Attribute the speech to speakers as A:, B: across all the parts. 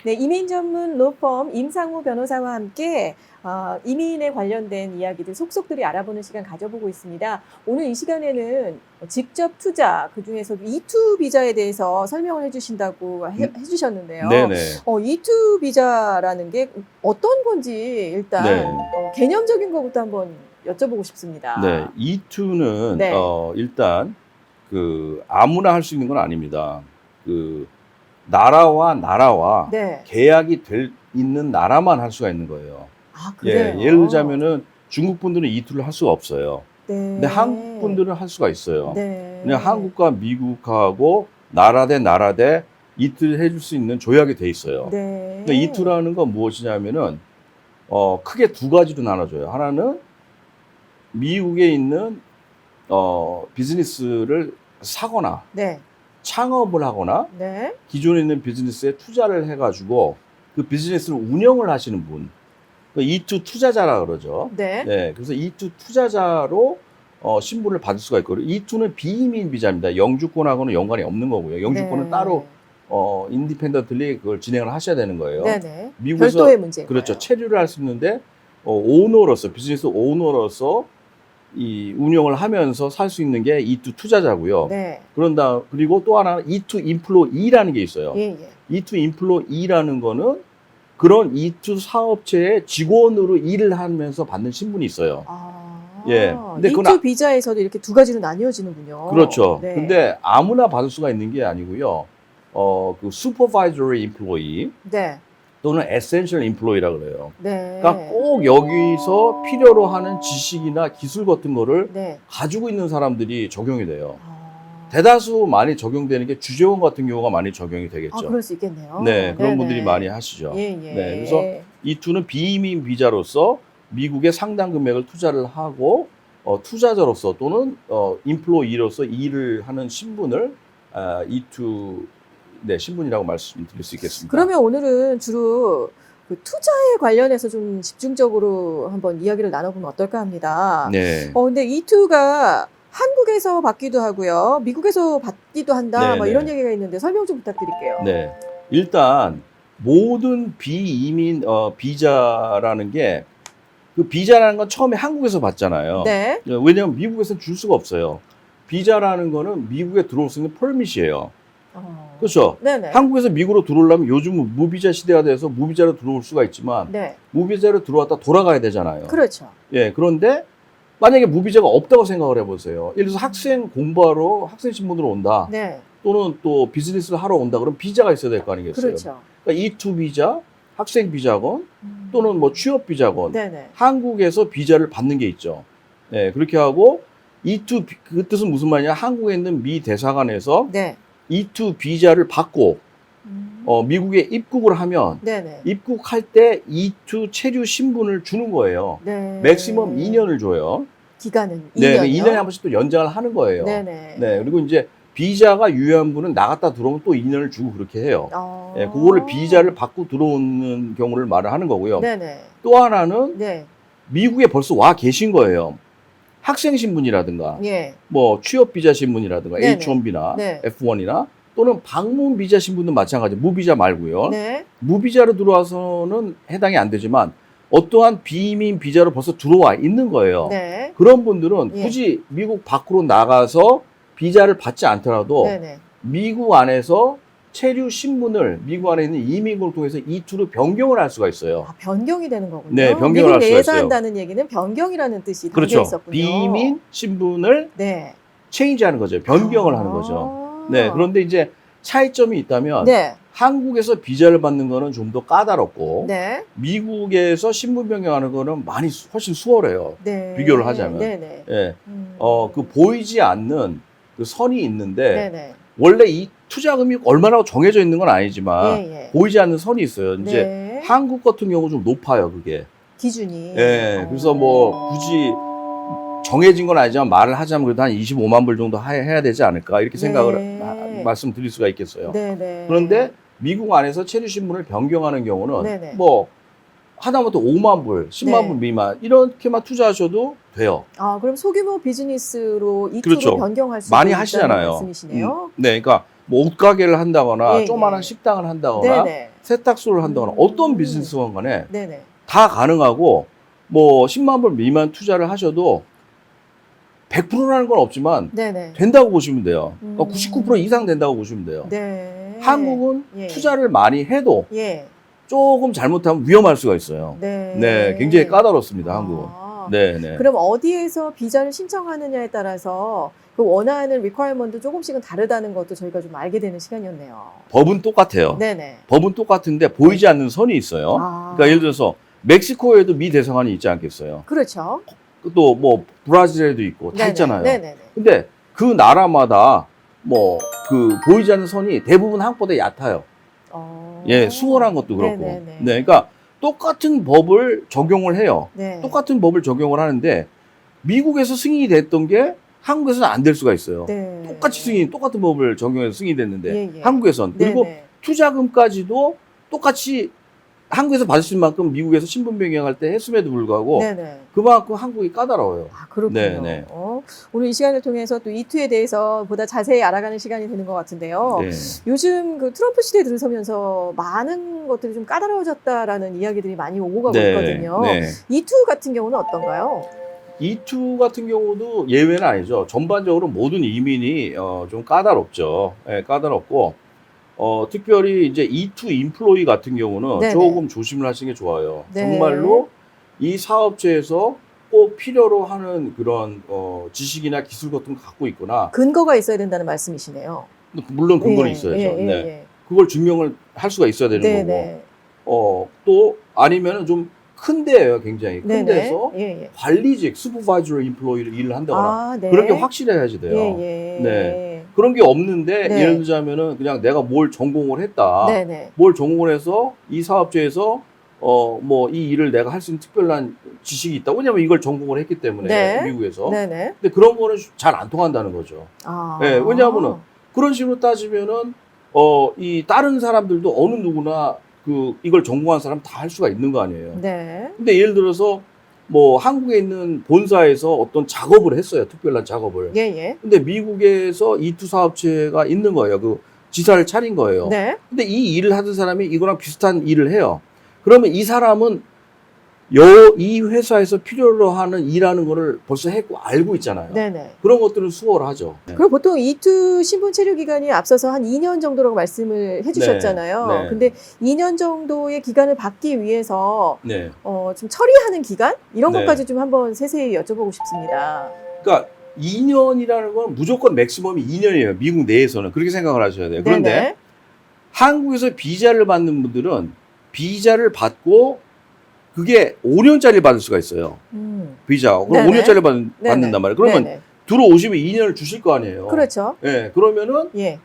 A: 네, 이민 전문 로펌 임상우 변호사와 함께 이민에 관련된 이야기들 속속들이 알아보는 시간 가져보고 있습니다. 오늘 이 시간에는 직접 투자, 그중에서도 E2 비자에 대해서 설명을 해주신다고 해주셨는데요.
B: 네네.
A: E2 비자라는 게 어떤 건지 일단
B: 네.
A: 개념적인 것부터 한번 여쭤보고 싶습니다.
B: 네. E2는
A: 네.
B: 일단 아무나 할 수 있는 건 아닙니다. 나라와
A: 네.
B: 계약이 있는 나라만 할 수가 있는 거예요.
A: 아, 그래요?
B: 예, 예를 들자면은 중국 분들은 E2를 할 수가 없어요.
A: 네.
B: 근데 한국 분들은 할 수가 있어요.
A: 네.
B: 그냥 한국과 미국하고 나라 대 E2를 해줄 수 있는 조약이 돼 있어요.
A: 네.
B: 근데 E2라는 건 무엇이냐면은 크게 두 가지로 나눠져요. 하나는 미국에 있는 비즈니스를 사거나
A: 네.
B: 창업을 하거나
A: 네.
B: 기존에 있는 비즈니스에 투자를 해가지고 그 비즈니스를 운영을 하시는 분, E2 투자자라 그러죠.
A: 네.
B: 네, 그래서 E2 투자자로 신분을 받을 수가 있거든요. E2는 비이민 비자입니다. 영주권하고는 연관이 없는 거고요. 영주권은
A: 네.
B: 따로 인디펜던틀리 그걸 진행을 하셔야 되는 거예요.
A: 네네.
B: 미국에서
A: 별도의 문제인
B: 그렇죠.
A: 거예요.
B: 체류를 할 수 있는데 오너로서 비즈니스 오너로서 이 운영을 하면서 살 수 있는 게 E2 투자자고요.
A: 네.
B: 그리고 또 하나는 E2 인플로이라는 게 있어요.
A: 예, 예.
B: E2 인플로이라는 거는 그런 E2 사업체의 직원으로 일을 하면서 받는 신분이 있어요.
A: 아,
B: 예. 근데
A: E2 비자에서도 이렇게 두 가지로 나뉘어지는군요.
B: 그렇죠.
A: 네.
B: 근데 아무나 받을 수가 있는 게 아니고요. 슈퍼바이저리 인플로이
A: 네.
B: 또는 에센셜 인플로이라 그래요.
A: 네.
B: 그러니까 꼭 여기서 필요로 하는 지식이나 기술 같은 거를
A: 네.
B: 가지고 있는 사람들이 적용이 돼요.
A: 아.
B: 대다수 많이 적용되는 게 주재원 같은 경우가 많이 적용이 되겠죠.
A: 아, 그럴 수 있겠네요.
B: 네, 그런
A: 네네.
B: 분들이 많이 하시죠.
A: 예, 예.
B: 네, 그래서 E2는 비이민 비자로서 미국에 상당 금액을 투자를 하고 투자자로서 또는 인플로이로서 일을 하는 신분을 E2 신분이라고 말씀드릴 수 있겠습니다.
A: 그러면 오늘은 주로 그 투자에 관련해서 좀 집중적으로 한번 이야기를 나눠보면 어떨까 합니다.
B: 네.
A: 근데 E2가 한국에서 받기도 하고요. 미국에서 받기도 한다.
B: 네,
A: 뭐
B: 네.
A: 이런 얘기가 있는데 설명 좀 부탁드릴게요.
B: 네. 일단 모든 비이민 비자라는 게 그 비자라는 건 처음에 한국에서 받잖아요.
A: 네.
B: 왜냐하면 미국에서는 줄 수가 없어요. 비자라는 거는 미국에 들어올 수 있는 퍼밋이에요. 그렇죠.
A: 네네.
B: 한국에서 미국으로 들어오려면 요즘은 무비자 시대가 돼서 무비자로 들어올 수가 있지만
A: 네.
B: 무비자로 들어왔다 돌아가야 되잖아요.
A: 그렇죠.
B: 예, 그런데 만약에 무비자가 없다고 생각을 해보세요. 예를 들어서 학생 공부하러 학생 신분으로 온다.
A: 네.
B: 또는 또 비즈니스를 하러 온다. 그럼 비자가 있어야 될 거 아니겠어요.
A: 그렇죠.
B: 그러니까 E2 비자, 학생 비자건 또는 뭐 취업 비자건
A: 네네.
B: 한국에서 비자를 받는 게 있죠. 네, 그렇게 하고 E2 그 뜻은 무슨 말이냐? 한국에 있는 미 대사관에서
A: 네.
B: E2 비자를 받고 미국에 입국을 하면
A: 네네.
B: 입국할 때 E2 체류 신분을 주는 거예요.
A: 네.
B: 맥시멈 2년을 줘요.
A: 기간은
B: 네,
A: 2년이요?
B: 2년에 한 번씩 또 연장을 하는 거예요.
A: 네네.
B: 네, 그리고 이제 비자가 유효한 분은 나갔다 들어오면 또 2년을 주고 그렇게 해요. 예, 그거를 비자를 받고 들어오는 경우를 말을 하는 거고요.
A: 네네.
B: 또 하나는
A: 네.
B: 미국에 벌써 와 계신 거예요. 학생 신분이라든가,
A: 예.
B: 뭐 취업 비자 신분이라든가,
A: 네네.
B: H1B나
A: 네.
B: F1이나 또는 방문 비자 신분도 마찬가지, 무비자 말고요.
A: 네.
B: 무비자로 들어와서는 해당이 안 되지만 어떠한 비이민 비자로 벌써 들어와 있는 거예요.
A: 네.
B: 그런 분들은
A: 예.
B: 굳이 미국 밖으로 나가서 비자를 받지 않더라도
A: 네네.
B: 미국 안에서 체류 신분을 미국 안에 있는 이민국을 통해서 E2로 변경을 할 수가 있어요.
A: 아, 변경이 되는 거군요.
B: 네, 변경을
A: 미국
B: 할 수가
A: 내에서
B: 있어요.
A: 한다는 얘기는 변경이라는 뜻이 담겨
B: 그렇죠.
A: 있었군요.
B: 비이민 신분을
A: 네.
B: 체인지하는 거죠. 변경을 하는 거죠. 네, 그런데 이제 차이점이 있다면
A: 네.
B: 한국에서 비자를 받는 거는 좀 더 까다롭고
A: 네.
B: 미국에서 신분 변경하는 거는 훨씬 수월해요.
A: 네.
B: 비교를 하자면.
A: 네네.
B: 예, 그 보이지 않는 그 선이 있는데
A: 네네.
B: 원래 이 투자금이 얼마나 정해져 있는 건 아니지만
A: 예, 예.
B: 보이지 않는 선이 있어요. 이제
A: 네.
B: 한국 같은 경우 좀 높아요, 그게.
A: 기준이.
B: 예, 그래서 뭐 굳이 정해진 건 아니지만 말을 하자면 그래도 한 25만 불 정도 해야 되지 않을까 이렇게 생각을 말씀드릴 수가 있겠어요.
A: 네네.
B: 그런데 미국 안에서 체류 신분을 변경하는 경우는
A: 네네.
B: 뭐 하다못해 5만 불, 10만
A: 네.
B: 불 미만 이렇게만 투자하셔도 돼요.
A: 아, 그럼 소규모 비즈니스로 E2로
B: 그렇죠.
A: 변경할 수
B: 많이
A: 있다는
B: 하시잖아요.
A: 말씀이시네요.
B: 네, 그러니까 뭐 옷가게를 한다거나
A: 예,
B: 조그마한
A: 예.
B: 식당을 한다거나
A: 네네.
B: 세탁소를 한다거나 어떤 비즈니스건 간에
A: 네네.
B: 다 가능하고 뭐 10만 불 미만 투자를 하셔도 100%라는 건 없지만
A: 네네.
B: 된다고 보시면 돼요. 99% 이상 된다고 보시면 돼요.
A: 네.
B: 한국은
A: 예.
B: 투자를 많이 해도
A: 예.
B: 조금 잘못하면 위험할 수가 있어요.
A: 네.
B: 네, 굉장히 까다롭습니다, 한국은.
A: 아,
B: 네, 네.
A: 그럼 어디에서 비자를 신청하느냐에 따라서 그 원하는 리퀘어먼트 조금씩은 다르다는 것도 저희가 좀 알게 되는 시간이었네요.
B: 법은 똑같아요.
A: 네네.
B: 법은 똑같은데 보이지 않는 선이 있어요.
A: 아.
B: 그러니까 예를 들어서 멕시코에도 미 대사관이 있지 않겠어요.
A: 그렇죠.
B: 또 뭐 브라질에도 있고 다
A: 네네.
B: 있잖아요.
A: 네네네.
B: 근데 그 나라마다 뭐 그 보이지 않는 선이 대부분 한국보다 얕아요. 예, 수월한 것도 그렇고.
A: 네네네.
B: 네, 그러니까 똑같은 법을 적용을 해요.
A: 네.
B: 똑같은 법을 적용을 하는데 미국에서 승인이 됐던 게 한국에서는 안 될 수가 있어요.
A: 네.
B: 똑같은 법을 적용해서 승인이 됐는데
A: 예, 예.
B: 한국에선 그리고
A: 네네.
B: 투자금까지도 똑같이 한국에서 받으실 만큼 미국에서 신분 변경할 때 했음에도 불구하고
A: 네네.
B: 그만큼 한국이 까다로워요.
A: 아, 그렇군요.
B: 네네.
A: 오늘 이 시간을 통해서 또 이투에 대해서 보다 자세히 알아가는 시간이 되는 것 같은데요.
B: 네.
A: 요즘 그 트럼프 시대에 들어서면서 많은 것들이 좀 까다로워졌다라는 이야기들이 많이 오고 가고
B: 네.
A: 있거든요.
B: 네.
A: 이투 같은 경우는 어떤가요?
B: E2 같은 경우도 예외는 아니죠. 전반적으로 모든 이민이 좀 까다롭죠. 예, 까다롭고 특별히 이제 E2 인플로이 같은 경우는
A: 네네.
B: 조금 조심을 하시는 게 좋아요.
A: 네.
B: 정말로 이 사업체에서 꼭 필요로 하는 그런 지식이나 기술 같은 거 갖고 있거나
A: 근거가 있어야 된다는 말씀이시네요.
B: 물론 근거는
A: 예,
B: 있어야죠.
A: 예, 예,
B: 네.
A: 예.
B: 그걸 증명을 할 수가 있어야 되는
A: 네네.
B: 거고 또 아니면은 좀 큰 데예요. 굉장히 큰
A: 네네.
B: 데서
A: 예, 예.
B: 관리직, 슈퍼바이저리 인플로이를 일을 한다거나
A: 아, 네.
B: 그렇게 확실해야지 돼요.
A: 예, 예.
B: 네. 그런 게 없는데
A: 네.
B: 예를 들자면은 그냥 내가 뭘 전공을 했다.
A: 네네.
B: 뭘 전공을 해서 이 사업체에서 뭐 이 일을 내가 할 수 있는 특별한 지식이 있다. 왜냐면 이걸 전공을 했기 때문에
A: 네.
B: 미국에서.
A: 네네.
B: 근데 그런 거는 잘 안 통한다는 거죠.
A: 아.
B: 네, 왜냐하면은 그런 식으로 따지면은 이 다른 사람들도 어느 누구나 이걸 전공한 사람 다 할 수가 있는 거 아니에요.
A: 네.
B: 근데 예를 들어서 뭐 한국에 있는 본사에서 어떤 작업을 했어요. 특별한 작업을.
A: 예, 예.
B: 근데 미국에서 이투 사업체가 있는 거예요. 그 지사를 차린 거예요.
A: 네.
B: 근데 이 일을 하던 사람이 이거랑 비슷한 일을 해요. 그러면 이 사람은 이 회사에서 필요로 하는 일하는 거를 벌써 했고 알고 있잖아요.
A: 네네.
B: 그런 것들은 수월하죠. 네.
A: 그럼 보통 이투 신분 체류 기간이 앞서서 한 2년 정도라고 말씀을 해주셨잖아요.
B: 네. 네.
A: 근데 2년 정도의 기간을 받기 위해서
B: 네.
A: 좀 처리하는 기간 이런
B: 네.
A: 것까지 좀 한번 세세히 여쭤보고 싶습니다.
B: 그러니까 2년이라는 건 무조건 맥시멈이 2년이에요. 미국 내에서는 그렇게 생각을 하셔야 돼요. 그런데
A: 네네.
B: 한국에서 비자를 받는 분들은 비자를 받고 그게 5년짜리 받을 수가 있어요. 비자. 그럼
A: 네네.
B: 5년짜리 받는단 말이에요. 그러면
A: 네네.
B: 들어오시면 2년을 주실 거 아니에요.
A: 그렇죠.
B: 예, 그러면은
A: 예.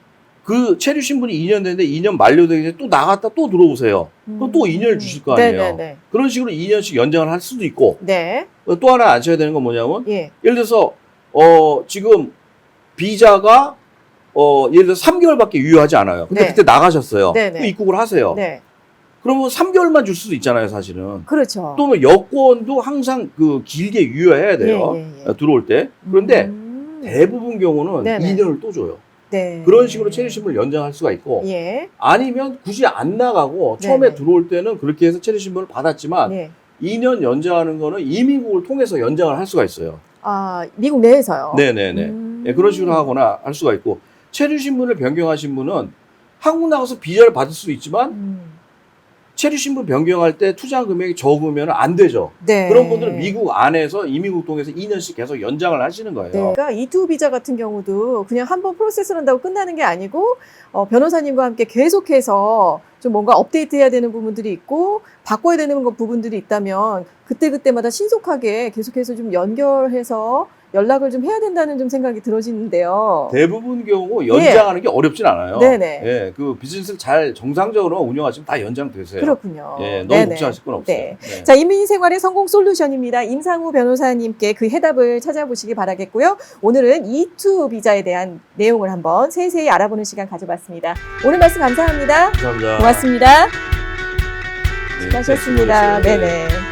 B: 그 체류 신분이 2년 됐는데 2년 만료되기 전에 또 나갔다 또 들어오세요. 그럼 또 2년을 주실 거 아니에요.
A: 네네네.
B: 그런 식으로 2년씩 연장을 할 수도 있고
A: 네.
B: 또 하나 아셔야 되는 건 뭐냐면
A: 예.
B: 예를 들어서 지금 비자가 예를 들어서 3개월밖에 유효하지 않아요. 근데
A: 네.
B: 그때 나가셨어요.
A: 네네.
B: 또 입국을 하세요.
A: 네.
B: 그러면 3개월만 줄 수도 있잖아요, 사실은.
A: 그렇죠.
B: 또는 여권도 항상 길게 유효해야 돼요.
A: 예, 예, 예.
B: 들어올 때. 그런데
A: 음.
B: 대부분 경우는
A: 네네.
B: 2년을 또 줘요.
A: 네.
B: 그런 식으로 체류신분을 연장할 수가 있고
A: 예.
B: 아니면 굳이 안 나가고 처음에
A: 네네.
B: 들어올 때는 그렇게 해서 체류신분을 받았지만
A: 네.
B: 2년 연장하는 거는 이민국을 통해서 연장을 할 수가 있어요.
A: 아, 미국 내에서요.
B: 네네네. 예, 그런 식으로 하거나 할 수가 있고 체류신분을 변경하신 분은 한국 나가서 비자를 받을 수도 있지만 체류신분 변경할 때 투자 금액이 적으면 안 되죠.
A: 네.
B: 그런 분들은 미국 안에서 이민국 통해서 2년씩 계속 연장을 하시는 거예요.
A: 네. 그러니까 이투 비자 같은 경우도 그냥 한번 프로세스를 한다고 끝나는 게 아니고 변호사님과 함께 계속해서 좀 뭔가 업데이트해야 되는 부분들이 있고 바꿔야 되는 부분들이 있다면 그때그때마다 신속하게 계속해서 좀 연결해서 연락을 좀 해야 된다는 좀 생각이 들어지는데요.
B: 대부분 경우 연장하는 게 어렵진 않아요.
A: 네네.
B: 예, 그 비즈니스를 잘 정상적으로 운영하시면 다 연장되세요.
A: 그렇군요.
B: 예, 너무
A: 네네.
B: 복잡하실 건 없어요.
A: 네.
B: 네.
A: 자, 이민 생활의 성공 솔루션입니다. 임상우 변호사님께 그 해답을 찾아보시기 바라겠고요. 오늘은 이투 비자에 대한 내용을 한번 세세히 알아보는 시간 가져봤습니다. 오늘 말씀 감사합니다.
B: 감사합니다.
A: 고맙습니다.
B: 네,
A: 수고하셨습니다.
B: 수고하셨어요. 네.
A: 네네.